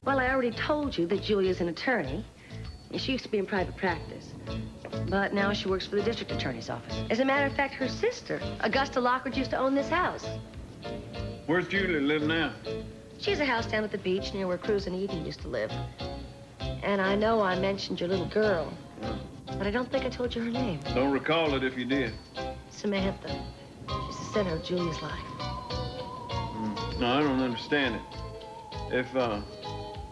Well, I already told you that Julia's an attorney. She used to be in private practice. But now she works for the district attorney's office. As a matter of fact, her sister, Augusta Lockridge, used to own this house. Where's Julia live now? She has a house down at the beach near where Cruz and Eden used to live. And I know I mentioned your little girl, but I don't think I told you her name. Don't recall it if you did. Samantha. She's the center of Julia's life. No, I don't understand it. If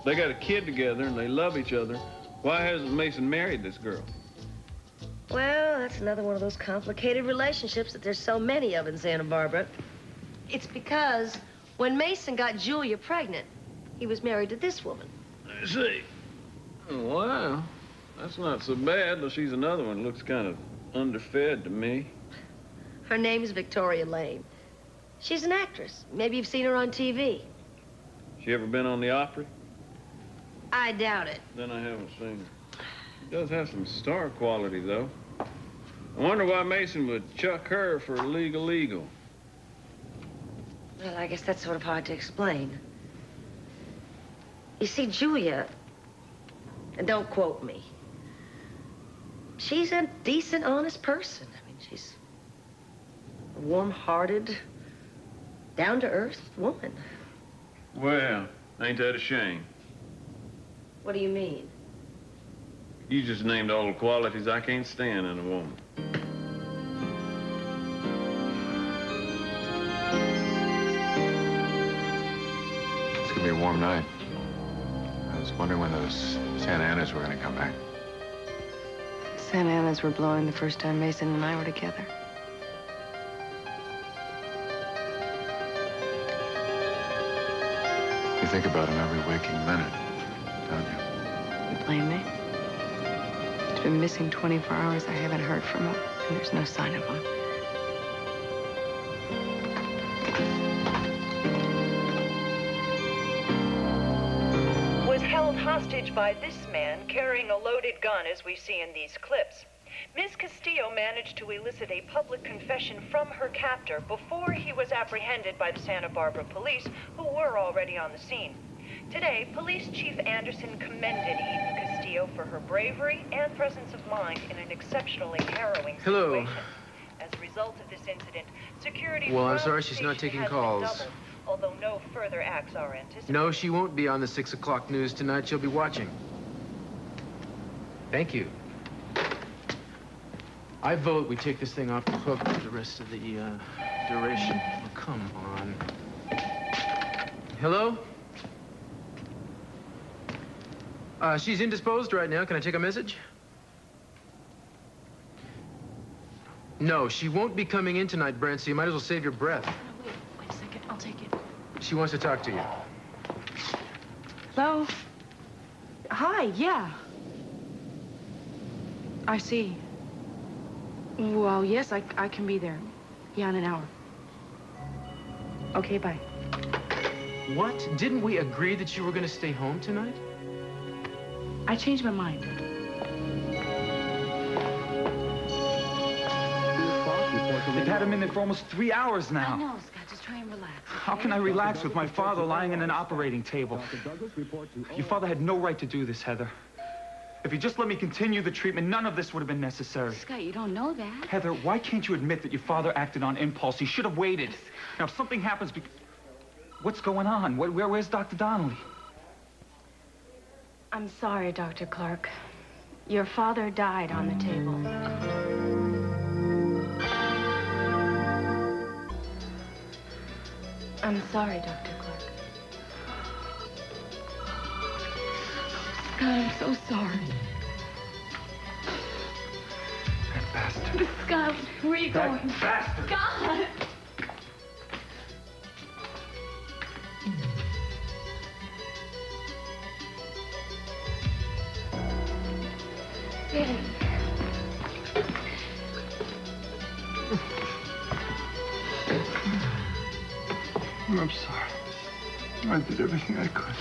they got a kid together and they love each other, why hasn't Meyson married this girl? Well, that's another one of those complicated relationships that there's so many of in Santa Barbara. It's because when Meyson got Julia pregnant, he was married to this woman. I see. Wow. That's not so bad, though she's another one. Looks kind of underfed to me. Her name's Victoria Lane. She's an actress. Maybe you've seen her on TV. She ever been on the Opry? I doubt it. Then I haven't seen her. She does have some star quality, though. I wonder why Meyson would chuck her for legal. Well, I guess that's sort of hard to explain. You see, Julia, and don't quote me, she's a decent, honest person. I mean, she's a warm-hearted, down-to-earth woman. Well, ain't that a shame? What do you mean? You just named all the qualities I can't stand in a woman. It's gonna be a warm night. I was wondering when those Santa Anas were gonna come back. Santa Anas were blowing the first time Meyson and I were together. You think about him every waking minute, don't you? You blame me? He's been missing 24 hours. I haven't heard from him, and there's no sign of him. Was held hostage by this man carrying a loaded gun, as we see in these clips. Ms. Castillo managed to elicit a public confession from her captor before he was apprehended by the Santa Barbara police, who were already on the scene. Today, Police Chief Anderson commended Eden Castillo for her bravery and presence of mind in an exceptionally harrowing situation. Hello. As a result of this incident, security... Well, I'm sorry she's not taking calls. Doubled, although no further acts are anticipated. No, she won't be on the 6 o'clock news tonight. She'll be watching. Thank you. I vote we take this thing off the hook for the rest of the duration. Oh, come on. Hello? She's indisposed right now. Can I take a message? No, she won't be coming in tonight, Brent, so you might as well save your breath. No, wait a second. I'll take it. She wants to talk to you. Hello? Hi, yeah. I see. Well, yes, I can be there. Yeah, in an hour. Okay, bye. What? Didn't we agree that you were going to stay home tonight? I changed my mind. They've had him in there for almost 3 hours now. I know, Scott. Just try and relax. Okay? How can I relax with my father lying in an operating table? Your father had no right to do this, Heather. If you just let me continue the treatment, none of this would have been necessary. Scott, you don't know that. Heather, why can't you admit that your father acted on impulse? He should have waited. Now, if something happens... What's going on? Where's Dr. Donnelly? I'm sorry, Dr. Clark. Your father died on the table. I'm sorry, Dr. Clark. God, I'm so sorry. That bastard. Scott, where are you going? That bastard. Scott! Eddie. I'm sorry. I did everything I could.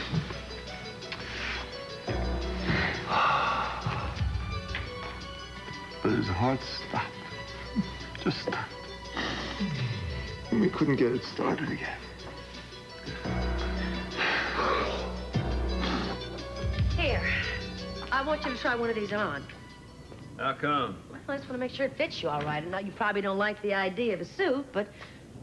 But his heart stopped. Just stopped. And we couldn't get it started again. want you to try one of these on. How come? Well, I just want to make sure it fits you all right. And now you probably don't like the idea of a suit, but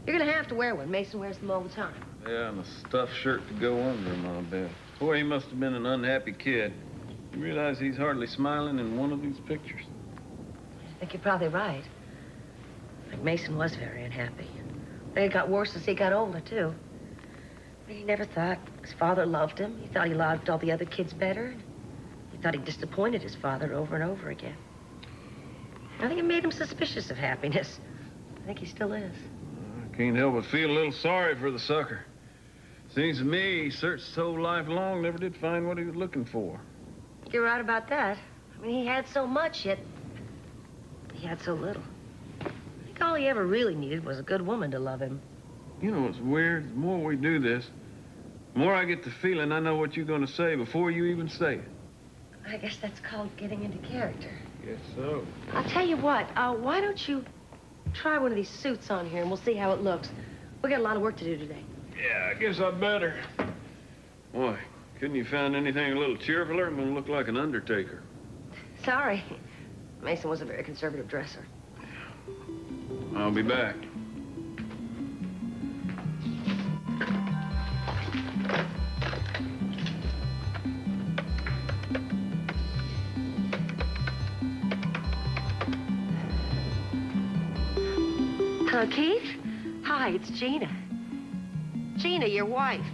you're going to have to wear one. Mason wears them all the time. Yeah, and a stuffed shirt to go under them, I bet. Boy, he must have been an unhappy kid. You realize he's hardly smiling in one of these pictures? I think you're probably right. Like Mason was very unhappy. I think it got worse as he got older, too. But he never thought his father loved him. He thought he loved all the other kids better. He thought he disappointed his father over and over again. I think it made him suspicious of happiness. I think he still is. I can't help but feel a little sorry for the sucker. Seems to me he searched his whole life long, never did find what he was looking for. You're right about that. I mean, he had so much, yet he had so little. I think all he ever really needed was a good woman to love him. You know what's weird? The more we do this, the more I get the feeling I know what you're going to say before you even say it. I guess that's called getting into character. Guess so. I'll tell you what, why don't you try one of these suits on here and we'll see how it looks. We've got a lot of work to do today. Yeah, I guess I better. Boy, couldn't you find anything a little cheerfuler? I'm going to look like an undertaker. Sorry. Mason was a very conservative dresser. I'll be back. Hello, Keith? Hi, it's Gina. Gina, your wife.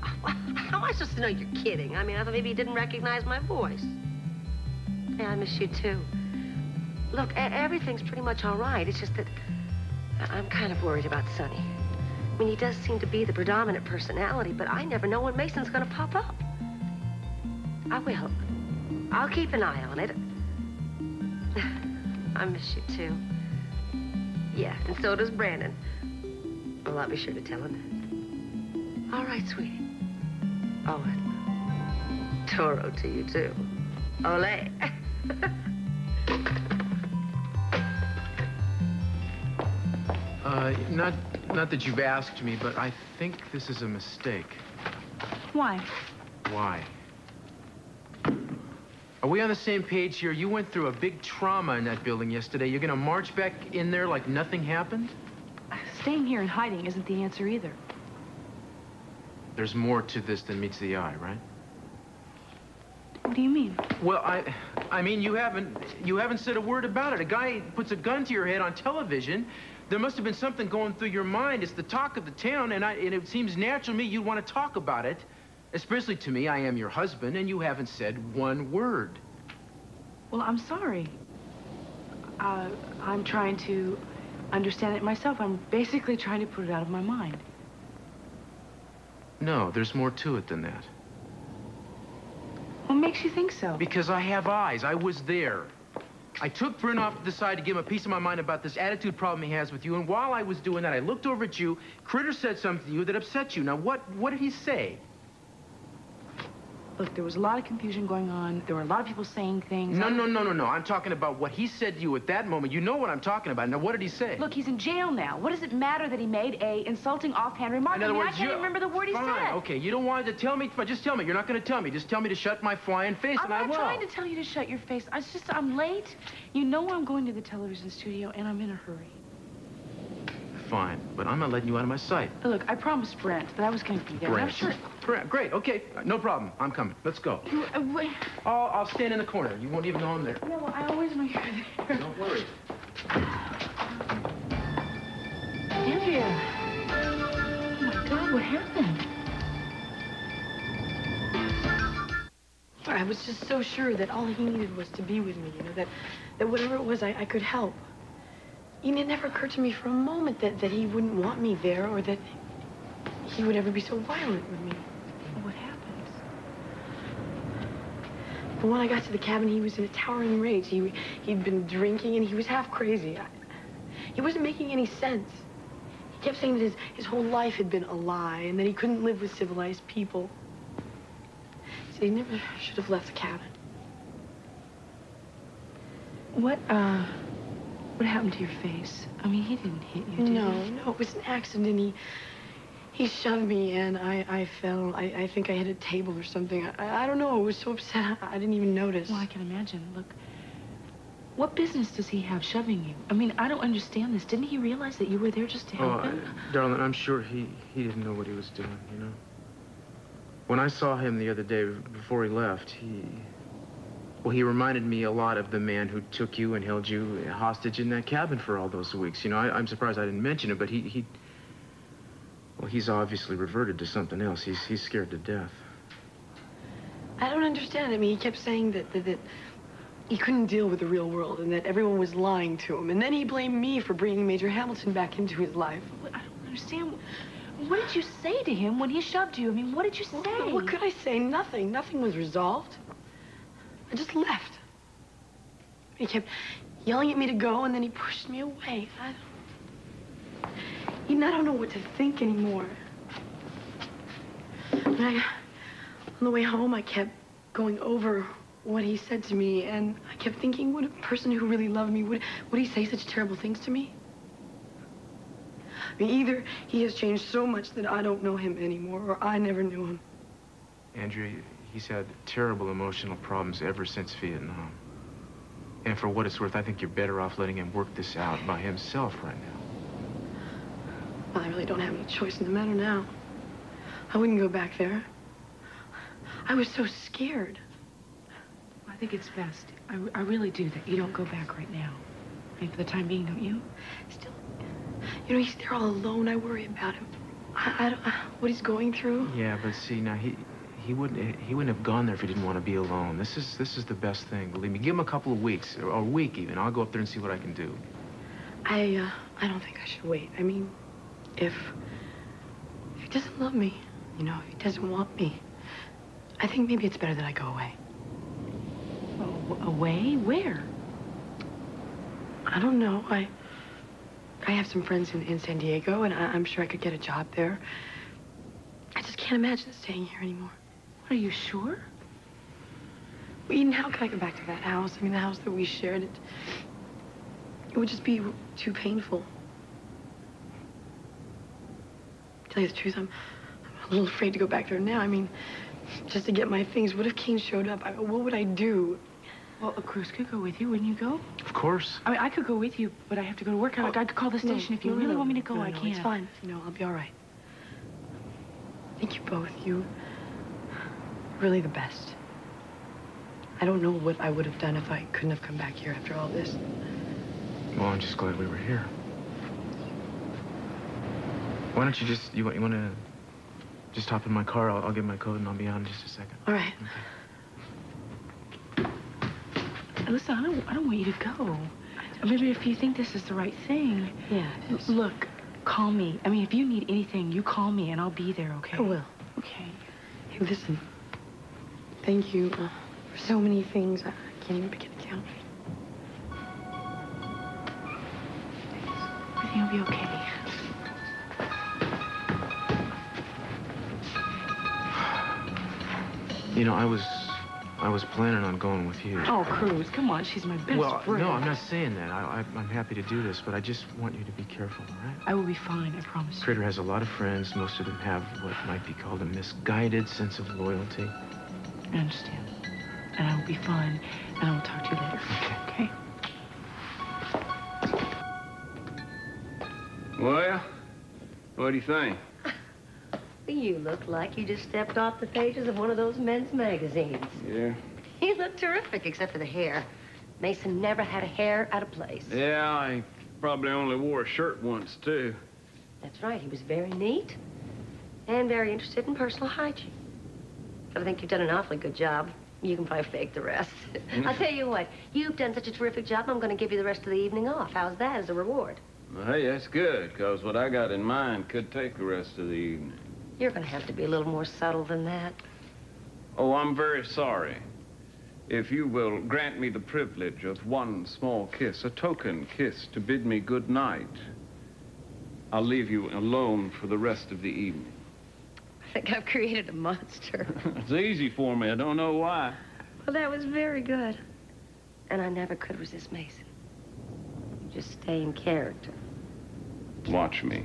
How am I supposed to know you're kidding? I mean, I thought maybe you didn't recognize my voice. Yeah, I miss you, too. Look, everything's pretty much all right. It's just that I'm kind of worried about Sonny. I mean, he does seem to be the predominant personality, but I never know when Mason's gonna pop up. I will. I'll keep an eye on it. I miss you, too. Yeah, and so does Brandon. Well, I'll be sure to tell him that. All right, sweetie. Oh, and Toro to you, too. Ole. Not that you've asked me, but I think this is a mistake. Why? Why? Are we on the same page here? You went through a big trauma in that building yesterday. You're gonna march back in there like nothing happened? Staying here and hiding isn't the answer either. There's more to this than meets the eye, right? What do you mean? Well, I mean, you haven't said a word about it. A guy puts a gun to your head on television. There must have been something going through your mind. It's the talk of the town, and it seems natural to me you'd want to talk about it. Especially to me, I am your husband, and you haven't said one word. Well, I'm sorry. I'm trying to understand it myself. I'm basically trying to put it out of my mind. No, there's more to it than that. What makes you think so? Because I have eyes. I was there. I took Bryn off to the side to give him a piece of my mind about this attitude problem he has with you, and while I was doing that, I looked over at you. Critter said something to you that upset you. Now, what did he say? Look, there was a lot of confusion going on. There were a lot of people saying things. No. I'm talking about what he said to you at that moment. You know what I'm talking about. Now, what did he say? Look, he's in jail now. What does it matter that he made a insulting offhand remark? In other words, I can't even remember the word he said. Okay, you don't want to tell me, but just tell me. You're not going to tell me. Just tell me to shut my flying face, and I will. I'm not trying to tell you to shut your face. I'm late. You know I'm going to the television studio, and I'm in a hurry. Fine, but I'm not letting you out of my sight. Look, I promised Brent that I was going to be there. Brent. I'm sure. Brent, great, okay. No problem. I'm coming. Let's go. Wait. I'll stand in the corner. You won't even know I'm there. No, I always know you're there. Don't worry. Andrea. Oh, my God, what happened? I was just so sure that all he needed was to be with me, you know, that whatever it was, I could help. And it never occurred to me for a moment that he wouldn't want me there or that he would ever be so violent with me. What happened? But when I got to the cabin, he was in a towering rage. He'd been drinking, and he was half crazy. He wasn't making any sense. He kept saying that his whole life had been a lie and that he couldn't live with civilized people. He said he never should have left the cabin. What happened to your face? I mean, he didn't hit you, did he? No, it was an accident. He shoved me and I fell. I think I hit a table or something. I don't know. I was so upset. I didn't even notice. Well, I can imagine. Look, what business does he have shoving you? I mean, I don't understand this. Didn't he realize that you were there just to help him? Darling, I'm sure he didn't know what he was doing, you know? When I saw him the other day before he left, he reminded me a lot of the man who took you and held you hostage in that cabin for all those weeks. You know, I'm surprised I didn't mention it, but well, he's obviously reverted to something else. He's scared to death. I don't understand. I mean, he kept saying that he couldn't deal with the real world and that everyone was lying to him. And then he blamed me for bringing Major Hamilton back into his life. I don't understand. What did you say to him when he shoved you? I mean, what did you say? Well, what could I say? Nothing. Nothing was resolved. I just left. He kept yelling at me to go, and then he pushed me away. I don't know what to think anymore. On the way home, I kept going over what he said to me, and I kept thinking, would a person who really loved me, would he say such terrible things to me? I mean, either he has changed so much that I don't know him anymore, or I never knew him. Andrea, he's had terrible emotional problems ever since Vietnam. And for what it's worth, I think you're better off letting him work this out by himself right now. Well, I really don't have any choice in the matter now. I wouldn't go back there. I was so scared. I think it's best. I really do that you don't go back right now. I mean, for the time being, don't you? Still, you know, he's there all alone. I worry about him. I don't, what he's going through. Yeah, but see, now he wouldn't have gone there if he didn't want to be alone. This is the best thing. Believe me. Give him a couple of weeks, or a week even. I'll go up there and see what I can do. I don't think I should wait. I mean, if he doesn't love me, you know, if he doesn't want me, I think maybe it's better that I go away. Oh, away? Where? I don't know. I have some friends in San Diego, and I'm sure I could get a job there. I just can't imagine staying here anymore. Are you sure? Well, Eden, how can I go back to that house? I mean, the house that we shared, it would just be too painful. To tell you the truth, I'm a little afraid to go back there now. I mean, just to get my things. What if Kane showed up? What would I do? Well, a Cruz could go with you. Wouldn't you go? Of course. I mean, I could go with you, but I have to go to work. I could call the station. If you really want me to go, I can. It's fine. No, I'll be all right. Thank you both. You're really the best. I don't know what I would have done if I couldn't have come back here after all this. Well, I'm just glad we were here. Why don't you just, you want to just hop in my car? I'll get my coat and I'll be out in just a second. All right. Okay. Listen, I don't want you to go. Maybe if you think this is the right thing. Yeah. Look, call me. I mean, if you need anything, you call me and I'll be there, okay? I will. Okay. Hey, listen. Thank you for so many things. I can't even begin to count. Everything will be okay. You know, I was planning on going with you. Oh, Cruz, come on. She's my best friend. Well, no, I'm not saying that. I'm happy to do this, but I just want you to be careful, all right? I will be fine, I promise you. Critter has a lot of friends. Most of them have what might be called a misguided sense of loyalty. I understand. And I will be fine, and I will talk to you later. Okay. Okay? Well, what do you think? You look like you just stepped off the pages of one of those men's magazines. Yeah. You look terrific, except for the hair. Mason never had a hair out of place. Yeah, I probably only wore a shirt once, too. That's right. He was very neat and very interested in personal hygiene. But I think you've done an awfully good job. You can probably fake the rest. I'll tell you what. You've done such a terrific job, I'm going to give you the rest of the evening off. How's that as a reward? Well, hey, that's good, because what I got in mind could take the rest of the evening. You're going to have to be a little more subtle than that. Oh, I'm very sorry. If you will grant me the privilege of one small kiss, a token kiss to bid me good night, I'll leave you alone for the rest of the evening. I think I've created a monster. It's easy for me. I don't know why. Well, that was very good. And I never could resist Mason. Just stay in character. Watch me.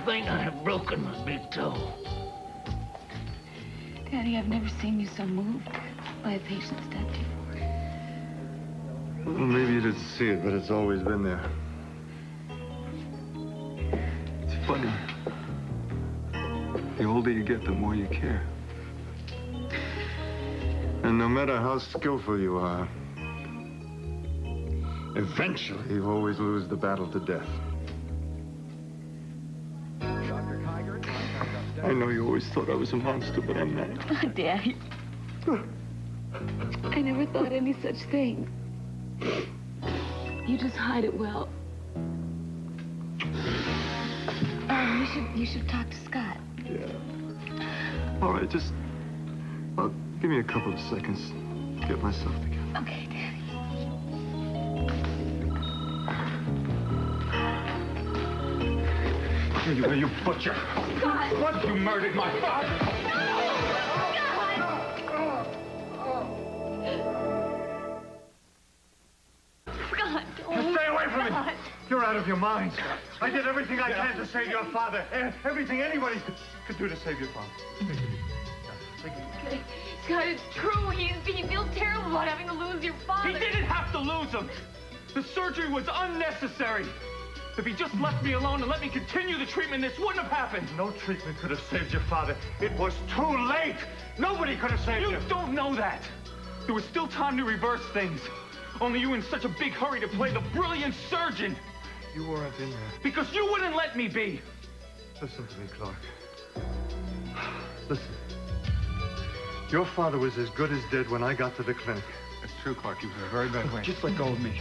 think I have broken my big toe. Daddy, I've never seen you so moved by a patient's death before. Well, maybe you didn't see it, but it's always been there. It's funny. The older you get, the more you care. And no matter how skillful you are, eventually you always lose the battle to death. I know you always thought I was a monster, but I'm not. Oh, Daddy. I never thought any such thing. You just hide it well. You should talk to Scott. Yeah. All right, just give me a couple of seconds. Get myself together. Okay, Daddy. You butcher! Scott! What? You murdered my father! Scott! Stay away from me! You're out of your mind. I did everything I can to save your father. Everything anybody could do to save your father. Scott, it's true. He feels terrible about having to lose your father. He didn't have to lose him! The surgery was unnecessary! If he just left me alone and let me continue the treatment, this wouldn't have happened. No treatment could have saved your father. It was too late. Nobody could have saved him. You don't know that. There was still time to reverse things. Only you were in such a big hurry to play the brilliant surgeon. You weren't in there. Because you wouldn't let me be. Listen to me, Clark. Listen. Your father was as good as dead when I got to the clinic. It's true, Clark. He was in a very bad way. Just let go of me.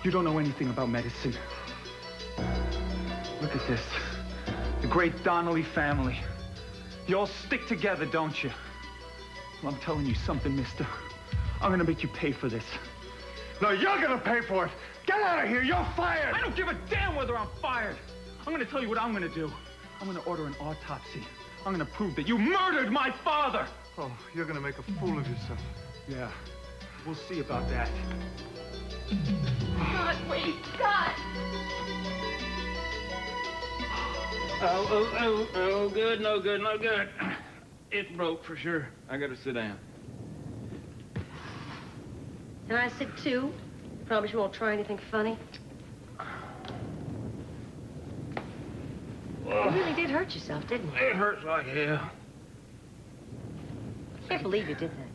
You don't know anything about medicine. Look at this. The great Donnelly family. You all stick together, don't you? Well, I'm telling you something, mister. I'm gonna make you pay for this. No, you're gonna pay for it. Get out of here. You're fired. I don't give a damn whether I'm fired. I'm gonna tell you what I'm gonna do. I'm gonna order an autopsy. I'm gonna prove that you murdered my father. Oh, you're gonna make a fool of yourself. Yeah, we'll see about that. Scott, wait, Scott! Oh, good, no good, no good. It broke for sure. I gotta sit down. Can I sit too? Promise you won't try anything funny? You really did hurt yourself, didn't you? It hurts like hell. I can't believe you did that.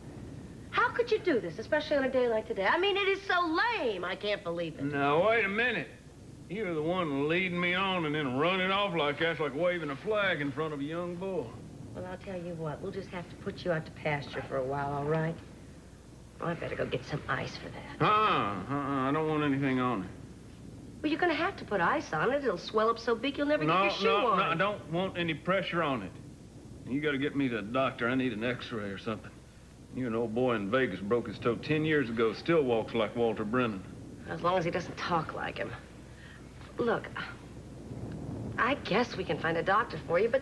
How could you do this, especially on a day like today? I mean, it is so lame. I can't believe it. Now, wait a minute. You're the one leading me on and then running off like that's like waving a flag in front of a young bull. Well, I'll tell you what. We'll just have to put you out to pasture for a while, all right? Well, I better go get some ice for that. I don't want anything on it. Well, you're going to have to put ice on it. It'll swell up so big you'll never get your shoe on. No, I don't want any pressure on it. You got to get me to the doctor. I need an x-ray or something. You an old boy in Vegas broke his toe 10 years ago, still walks like Walter Brennan. As long as he doesn't talk like him. Look, I guess we can find a doctor for you, but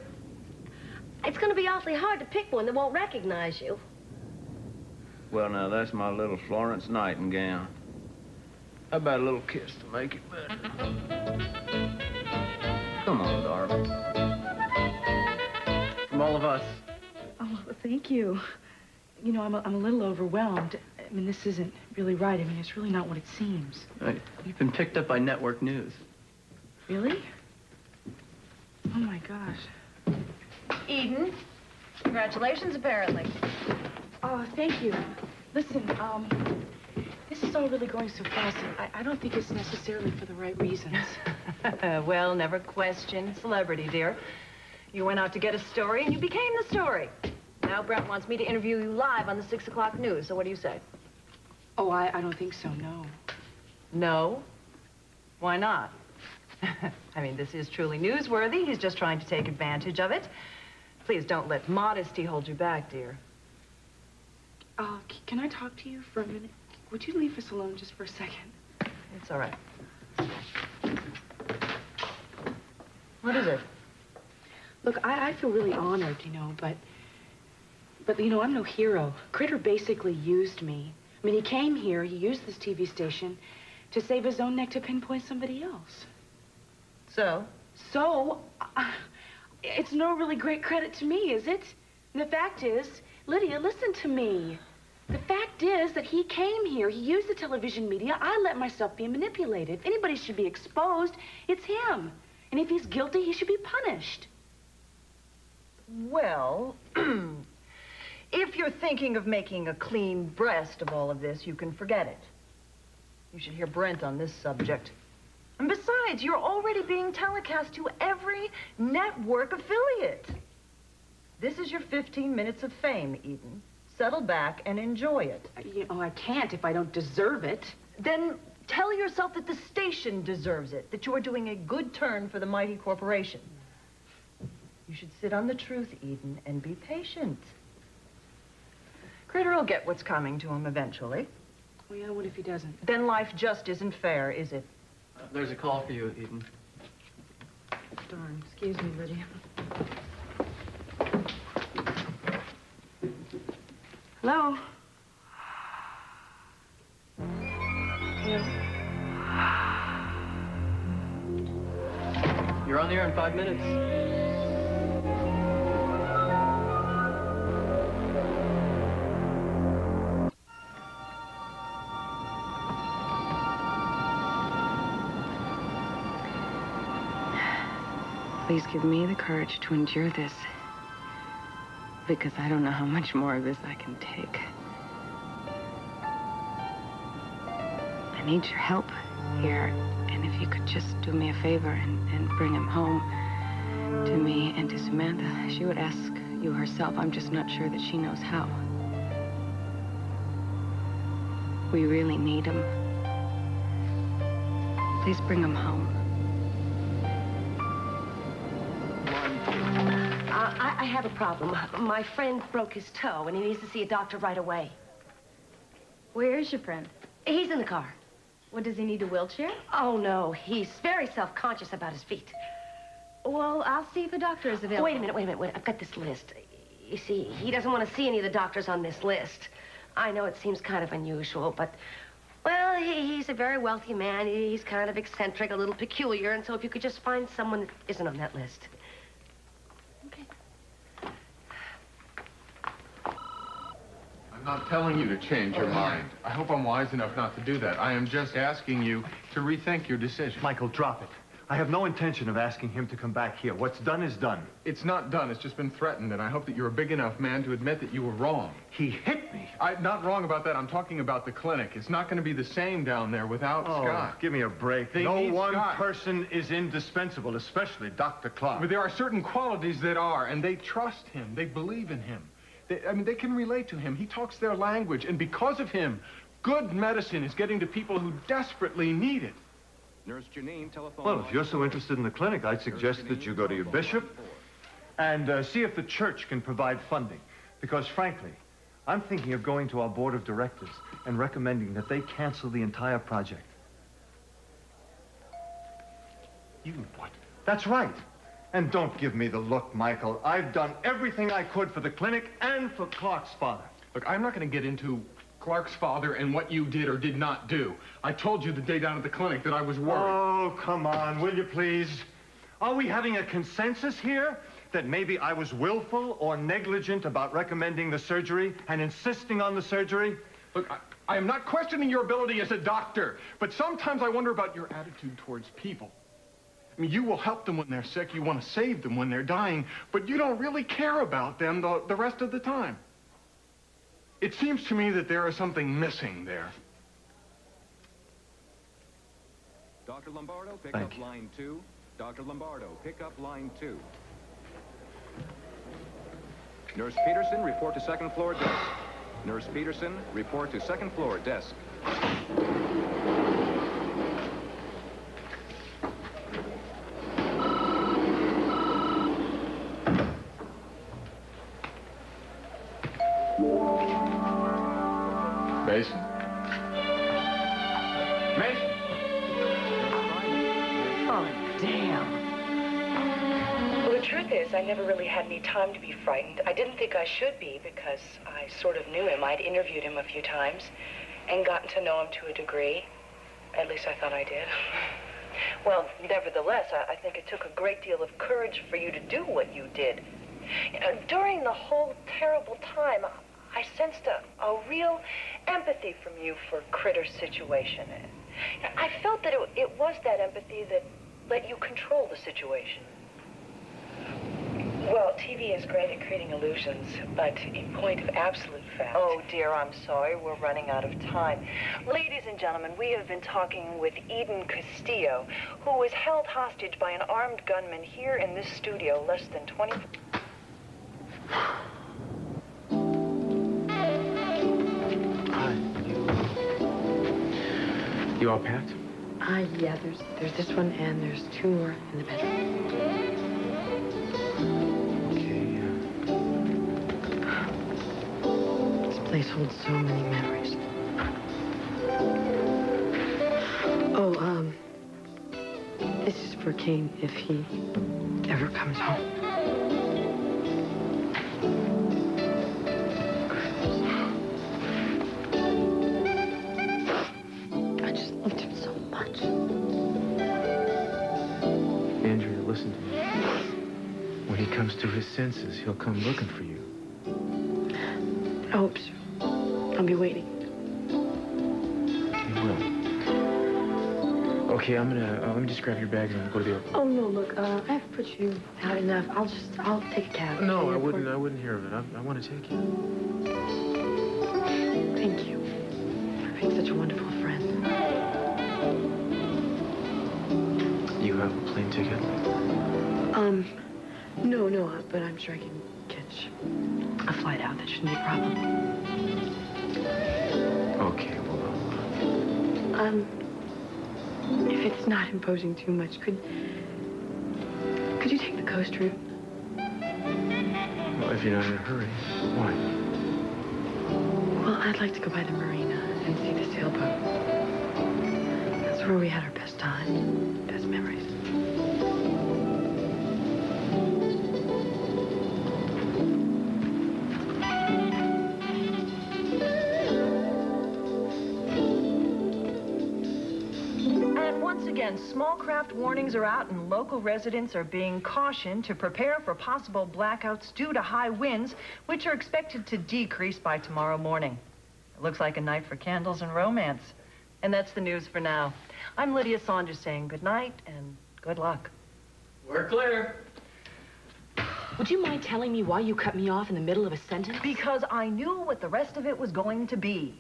it's going to be awfully hard to pick one that won't recognize you. Well, now, that's my little Florence Nightingale. How about a little kiss to make it better? Come on, darling. From all of us. Oh, thank you. You know, I'm a little overwhelmed. I mean, this isn't really right. I mean, it's really not what it seems. Right. You've been picked up by network news. Really? Oh, my gosh. Eden, congratulations, apparently. Oh, thank you. Listen, this is all really going so fast, and I don't think it's necessarily for the right reasons. Well, never question celebrity, dear. You went out to get a story, and you became the story. Now Brent wants me to interview you live on the 6 o'clock news, so what do you say? Oh, I don't think so, no. No? Why not? I mean, this is truly newsworthy. He's just trying to take advantage of it. Please don't let modesty hold you back, dear. Can I talk to you for a minute? Would you leave us alone just for a second? It's all right. What is it? Look, I feel really honored, you know, but, you know, I'm no hero. Critter basically used me. I mean, he came here, he used this TV station to save his own neck to pinpoint somebody else. So, So, it's no really great credit to me, is it? And the fact is, Lydia, listen to me. The fact is that he came here, he used the television media, I let myself be manipulated. If anybody should be exposed, it's him. And if he's guilty, he should be punished. Well, if you're thinking of making a clean breast of all of this, you can forget it. You should hear Brent on this subject. And besides, you're already being telecast to every network affiliate. This is your 15 minutes of fame, Eden. Settle back and enjoy it. You know, I can't if I don't deserve it. Then tell yourself that the station deserves it, that you are doing a good turn for the mighty corporation. You should sit on the truth, Eden, and be patient. Critter will get what's coming to him eventually. Well, yeah, what if he doesn't? Then life just isn't fair, is it? There's a call for you, Eden. Darn, excuse me, Lydia. Hello? Hello? You're on the air in 5 minutes. Please give me the courage to endure this, because I don't know how much more of this I can take. I need your help here, and if you could just do me a favor and bring him home to me and to Samantha. She would ask you herself. I'm just not sure that she knows how. We really need him. Please bring him home. I have a problem. My friend broke his toe, and he needs to see a doctor right away. Where is your friend? He's in the car. What, does he need a wheelchair? Oh, no. He's very self-conscious about his feet. Well, I'll see if a doctor is available. Wait a minute. I've got this list. You see, he doesn't want to see any of the doctors on this list. I know it seems kind of unusual, but, well, he's a very wealthy man. He's kind of eccentric, a little peculiar, and so if you could just find someone that isn't on that list. Okay. I'm not telling you to change your mind. I hope I'm wise enough not to do that. I am just asking you to rethink your decision. Michael, drop it. I have no intention of asking him to come back here. What's done is done. It's not done. It's just been threatened, and I hope that you're a big enough man to admit that you were wrong. He hit me. I'm not wrong about that. I'm talking about the clinic. It's not going to be the same down there without Scott. Give me a break. No one person is indispensable, especially Dr. Clark. But there are certain qualities that are, and they trust him. They believe in him. They can relate to him. He talks their language, and because of him, good medicine is getting to people who desperately need it. Nurse Janine, telephone. Well, if you're so interested in the clinic, I'd suggest that you go to your bishop and see if the church can provide funding. Because, frankly, I'm thinking of going to our board of directors and recommending that they cancel the entire project. You what? That's right. And don't give me the look, Michael. I've done everything I could for the clinic and for Clark's father. Look, I'm not going to get into Clark's father and what you did or did not do. I told you the day down at the clinic that I was worried. Oh, come on, will you please? Are we having a consensus here that maybe I was willful or negligent about recommending the surgery and insisting on the surgery? Look, I am not questioning your ability as a doctor, but sometimes I wonder about your attitude towards people. I mean, you will help them when they're sick, you want to save them when they're dying, but you don't really care about them the rest of the time. It seems to me that there is something missing there. Dr. Lombardo, pick up line 2. Dr. Lombardo, pick up line 2. Nurse Peterson, report to second floor desk. Nurse Peterson, report to second floor desk. Meyson? Meyson? Oh, damn. Well, the truth is, I never really had any time to be frightened. I didn't think I should be because I sort of knew him. I'd interviewed him a few times and gotten to know him to a degree. At least I thought I did. Well, nevertheless, I think it took a great deal of courage for you to do what you did. You know, during the whole terrible time, I sensed a real empathy from you for Critter's situation. I felt that it was that empathy that let you control the situation. Well, TV is great at creating illusions, but in point of absolute fact... Oh, dear, I'm sorry. We're running out of time. Ladies and gentlemen, we have been talking with Eden Castillo, who was held hostage by an armed gunman here in this studio less than 20... Hi, you all packed? Yeah, there's this one and there's 2 more in the bedroom. This place holds so many memories. Oh, this is for Kane if he ever comes home. I just loved him so much. Andrea, listen to me. When he comes to his senses, he'll come looking for you. I hope so. I'll be waiting. He will. Okay, I'm gonna, let me just grab your bag and we'll go to the airport. Oh, no, look, I've put you out enough. I'll take a cab. No, I wouldn't hear of it. I want to take you. Thank you for being such a wonderful friend. You have a plane ticket? No, but I'm sure I can catch a flight out. That shouldn't be a problem. Okay, well, if it's not imposing too much, could you take the coast route? well, if you're not in a hurry, why? Well, I'd like to go by the marina and see the sailboat. That's where we had our best time, best memories. Again, small craft warnings are out and local residents are being cautioned to prepare for possible blackouts due to high winds, which are expected to decrease by tomorrow morning. It looks like a night for candles and romance. And that's the news for now. I'm Lydia Sanders saying good night and good luck. We're clear. Would you mind telling me why you cut me off in the middle of a sentence? Because I knew what the rest of it was going to be.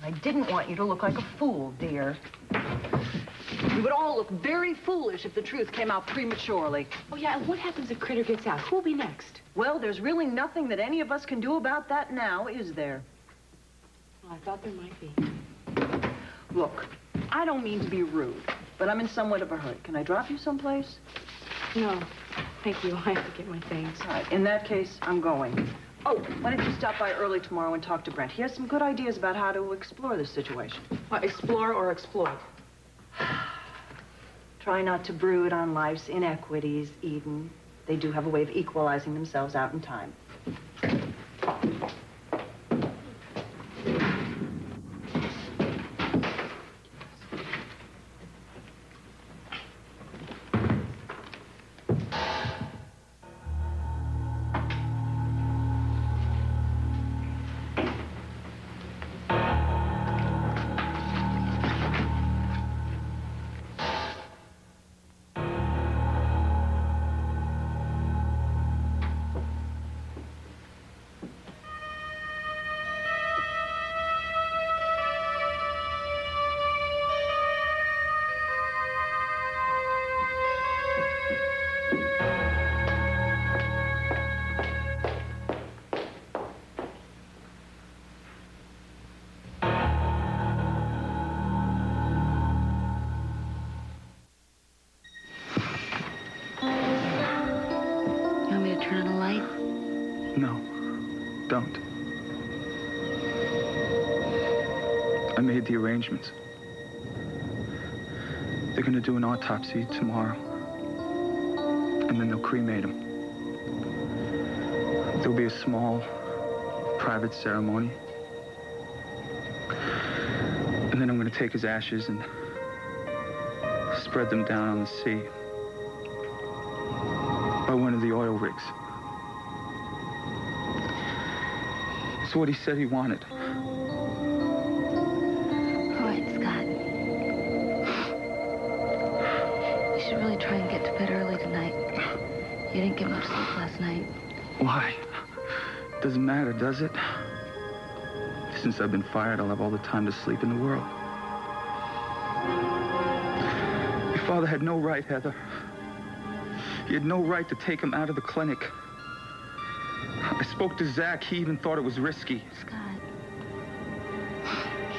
I didn't want you to look like a fool, dear. We would all look very foolish if the truth came out prematurely. Oh, yeah, and what happens if Critter gets out? Who'll be next? Well, there's really nothing that any of us can do about that now, is there? Well, I thought there might be. Look, I don't mean to be rude, but I'm in somewhat of a hurry. Can I drop you someplace? No, thank you. I have to get my things. All right, in that case, I'm going. Oh, why don't you stop by early tomorrow and talk to Brent? He has some good ideas about how to explore this situation. Explore or exploit? Try not to brood on life's inequities, Eden. They do have a way of equalizing themselves out in time. No, don't. I made the arrangements. They're gonna do an autopsy tomorrow. And then they'll cremate him. There'll be a small, private ceremony. And then I'm gonna take his ashes and spread them down on the sea. By one of the oil rigs. It's what he said he wanted. All right, Scott. You should really try and get to bed early tonight. You didn't get much sleep last night. Why? Doesn't matter, does it? Since I've been fired, I'll have all the time to sleep in the world. Your father had no right, Heather. He had no right to take him out of the clinic. I spoke to Zach. He even thought it was risky. Scott,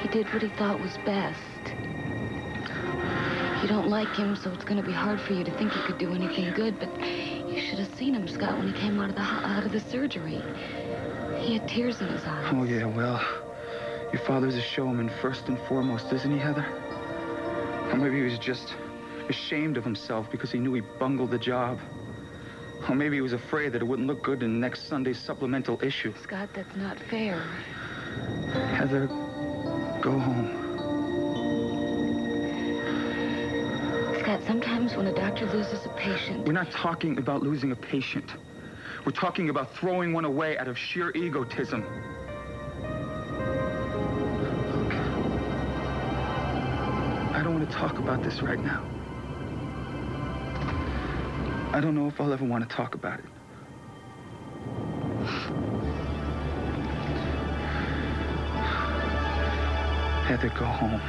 he did what he thought was best. You don't like him, so it's going to be hard for you to think he could do anything good, but you should have seen him, Scott, when he came out of the surgery. He had tears in his eyes. Oh, yeah, well, your father's a showman first and foremost, isn't he, Heather? Or maybe he was just ashamed of himself because he knew he bungled the job. Or maybe he was afraid that it wouldn't look good in next Sunday's supplemental issue. Scott, that's not fair. Heather, go home. Scott, sometimes when a doctor loses a patient... We're not talking about losing a patient. We're talking about throwing one away out of sheer egotism. Look, I don't want to talk about this right now. I don't know if I'll ever want to talk about it. Heather, go home.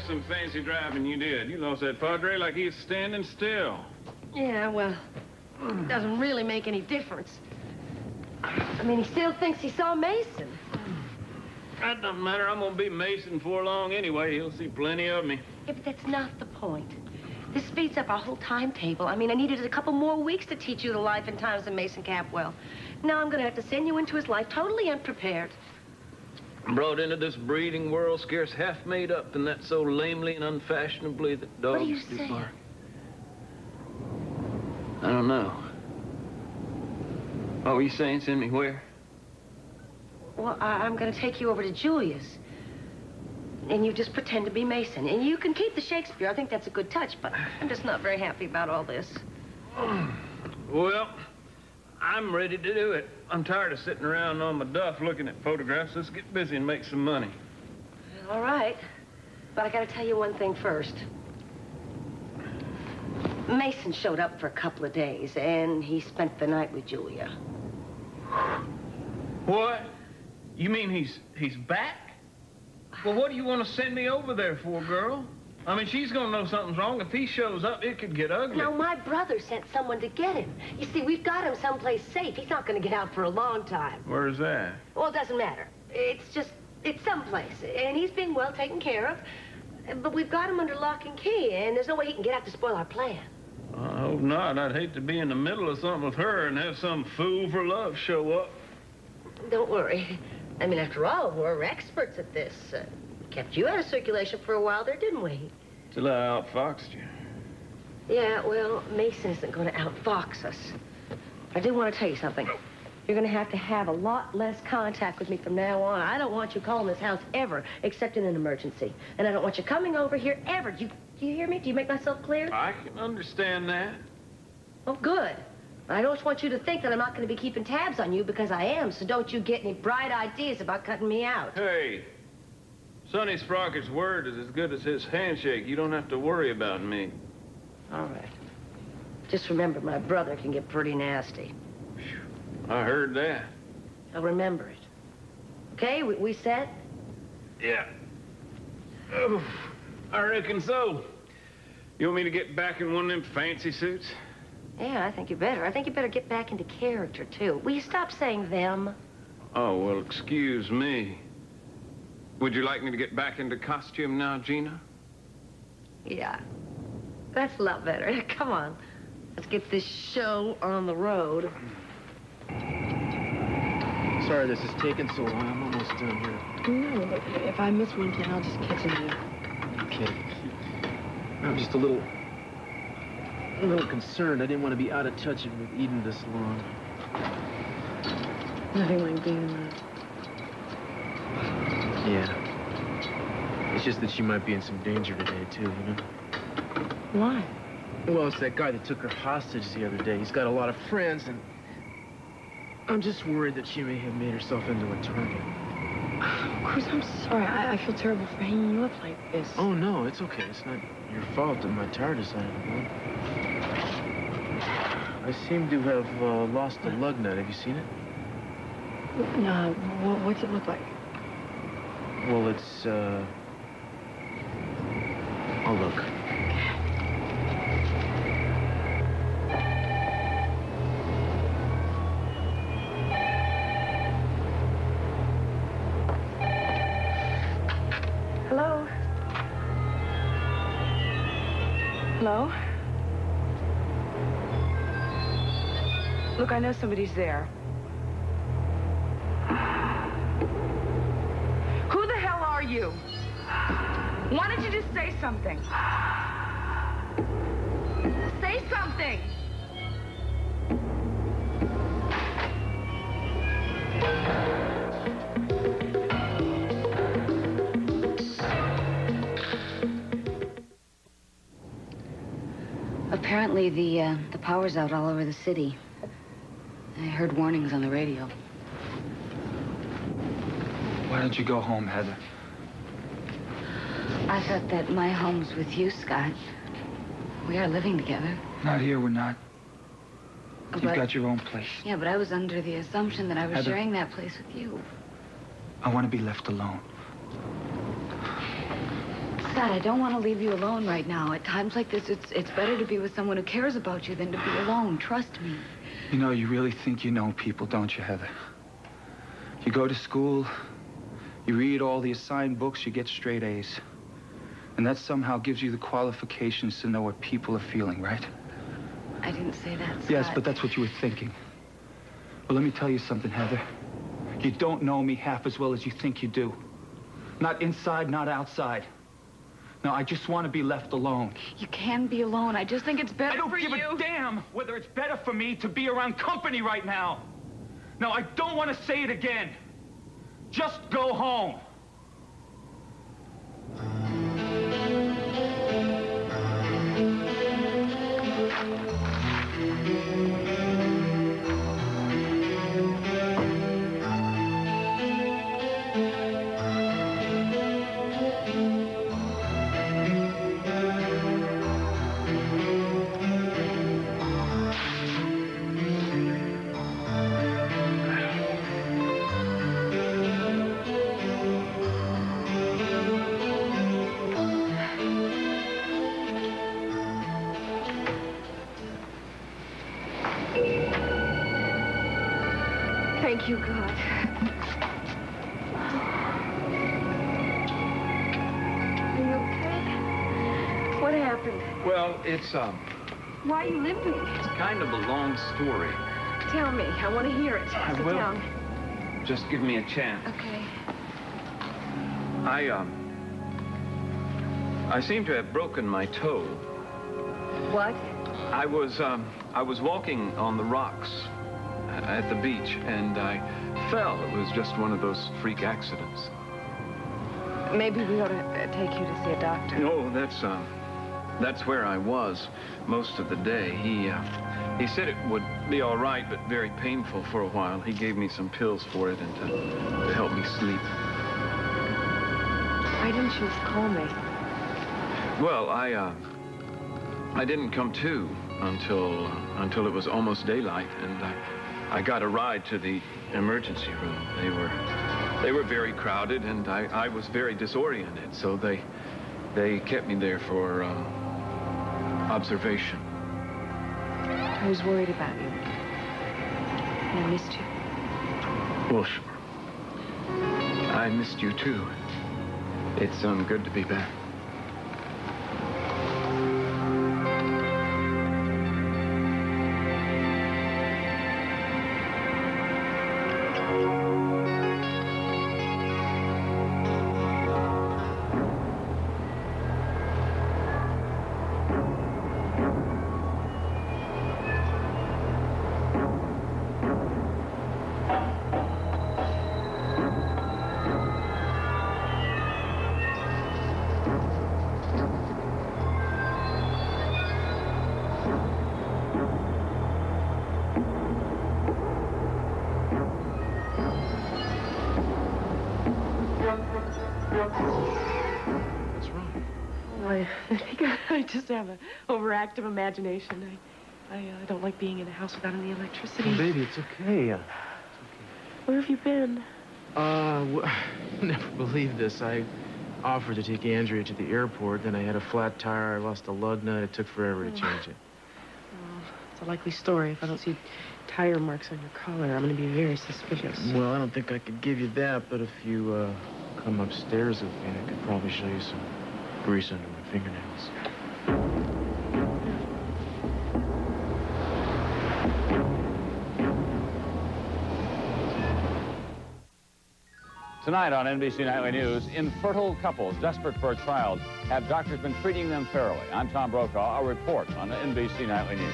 Some fancy driving you did. You lost that Padre like he's standing still. Yeah, well, it doesn't really make any difference. I mean, he still thinks he saw Meyson. That doesn't matter. I'm gonna be Meyson before long anyway. He'll see plenty of me. Yeah, but that's not the point. This speeds up our whole timetable. I mean, I needed a couple more weeks to teach you the life and times of Meyson Capwell. Now I'm gonna have to send you into his life totally unprepared. Brought into this breeding world scarce half made up, and that so lamely and unfashionably that dogs What are you do saying? bark. I don't know. What were you saying? Send me where? Well, I'm gonna take you over to Julia's. And you just pretend to be Meyson. And you can keep the Shakespeare. I think that's a good touch, but I'm just not very happy about all this. Well, I'm ready to do it. I'm tired of sitting around on my duff looking at photographs. Let's get busy and make some money. All right. But I gotta tell you one thing first. Meyson showed up for a couple of days, and he spent the night with Julia. What? You mean he's back? Well, what do you want to send me over there for, girl? I mean, she's gonna know something's wrong. If he shows up, it could get ugly. No, my brother sent someone to get him. You see, we've got him someplace safe. He's not gonna get out for a long time. Where's that? Well, it doesn't matter. It's someplace, and he's being well taken care of. But we've got him under lock and key, and there's no way he can get out to spoil our plan. I hope not. I'd hate to be in the middle of something with her and have some fool for love show up. Don't worry. I mean, after all, we're experts at this. Kept you out of circulation for a while there, didn't we? Till I outfoxed you. Yeah, well, Meyson isn't going to outfox us. I do want to tell you something. You're going to have a lot less contact with me from now on. I don't want you calling this house ever, except in an emergency. And I don't want you coming over here ever. Do you hear me? Do you make myself clear? I can understand that. Oh, good. I don't want you to think that I'm not going to be keeping tabs on you, because I am, so don't you get any bright ideas about cutting me out. Hey, Sonny Sprockett's word is as good as his handshake. You don't have to worry about me. All right. Just remember, my brother can get pretty nasty. I heard that. I'll remember it. Okay, we set? Yeah. Oh, I reckon so. You want me to get back in one of them fancy suits? Yeah, I think you better. I think you better get back into character, too. Will you stop saying them? Oh, well, excuse me. Would you like me to get back into costume now, Gina? Yeah. That's a lot better. Come on. Let's get this show on the road. Sorry this is taking so long. I'm almost done here. No, but if I miss one thing, I'll just catch it. Okay. I'm just a little concerned. I didn't want to be out of touch with Eden this long. Nothing like being alone. Yeah. It's just that she might be in some danger today, too, you know? Why? Well, it's that guy that took her hostage the other day. He's got a lot of friends, and I'm just worried that she may have made herself into a target. Cruz, I'm sorry. I feel terrible for hanging you up like this. Oh, no, it's okay. It's not your fault that my tire decided to go. I seem to have lost a lug nut. Have you seen it? No. What's it look like? Well, it's, I'll look. Hello? Hello? Look, I know somebody's there. Who the hell are you? Why don't you just say something? Say something! Apparently, the power's out all over the city. I heard warnings on the radio. Why don't you go home, Heather? I thought that my home's with you, Scott. We are living together. Not here, we're not. But, You've got your own place. Yeah, but I was under the assumption that I was Heather, sharing that place with you. I want to be left alone. Scott, I don't want to leave you alone right now. At times like this, it's better to be with someone who cares about you than to be alone. Trust me. You know, you really think you know people, don't you, Heather? You go to school, you read all the assigned books, you get straight A's. And that somehow gives you the qualifications to know what people are feeling, right? I didn't say that, Scott. Yes, but that's what you were thinking. Well, let me tell you something, Heather. You don't know me half as well as you think you do. Not inside, not outside. No, I just want to be left alone. You can be alone. I just think it's better for you. I don't give a damn whether it's better for me to be around company right now. No, I don't want to say it again. Just go home. Thank you, God. Are you okay? What happened? Well, it's, Why are you limping? it's kind of a long story. Tell me. I want to hear it. I Sit will. down. Just give me a chance. Okay. I seem to have broken my toe. What? I was walking on the rocks at the beach, and I fell. It was just one of those freak accidents. Maybe we ought to take you to see a doctor. No, that's where I was most of the day. He said it would be all right, but very painful for a while. He gave me some pills for it and to help me sleep. Why didn't you call me? Well, I didn't come to until it was almost daylight, and I got a ride to the emergency room. They were very crowded, and I was very disoriented, so they kept me there for observation. I was worried about you. And I missed you. Well, sure. I missed you too. It's good to be back. I just have an overactive imagination. I don't like being in a house without any electricity. Oh, baby, it's okay. Where have you been? Never believed this. I offered to take Andrea to the airport, then I had a flat tire, I lost a lug nut, it took forever to change it. It's a likely story. If I don't see tire marks on your collar, I'm going to be very suspicious. Well, I don't think I could give you that, but if you come upstairs with me, I could probably show you some grease under my fingernails. Tonight on NBC Nightly News, infertile couples desperate for a child. Have doctors been treating them fairly? I'm Tom Brokaw. A report on the NBC Nightly News.